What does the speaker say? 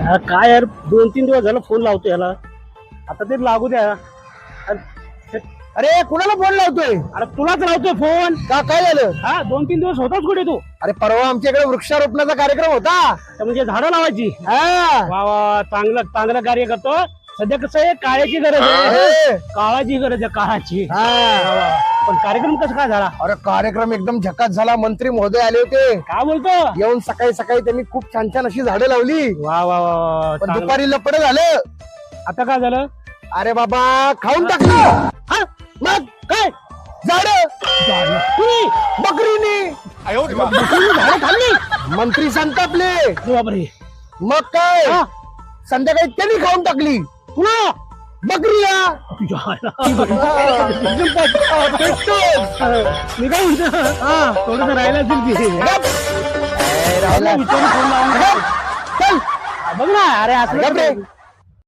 काय यार 2-3 दिवस झालं फोन लावतो याला. आता ते लागू द्या. अरे कुणाला फोन लावतोय? अरे तुलाच लावतोय फोन. का काय झालं? हा 2-3 दिवस होताच कुठे तू? अरे परवा आमच्याकडे वृक्षारोपणाचा कार्यक्रम होता. तर म्हणजे झाडं लावायची. हा. वा वा चांगलं चांगलं कार्य करतो. सध्या कसं आहे काळाची गरज आहे. अरे काळाची गरज आहे काळाची. हा. वा वा. पण कार्यक्रम कसा काय झाला? अरे कार्यक्रम एकदम झकास झाला. मंत्री महोदय आले होते. काय बोलतो? येऊन सकाळी सकाळी त्यांनी खूप छान छान अशी झाडं लावली. वा वा वा पण चांगलं. दुपारी लपड झालं. आता काय झालं? अरे बाबा खाऊन टाकलं. हा मग काय झाड बकरीने. झाडं खाल्ली. मंत्री संतापले. अरे बापरे. मग काय हा. संध्याकाळी त्यांनी खाऊन टाकली पुन्हा बकरीला. तुझ्या मी काय म्हणतो थोडस राहिलं असेल की राहिला. विचारून फोन लावून चल बघ ना. अरे गप रे. असं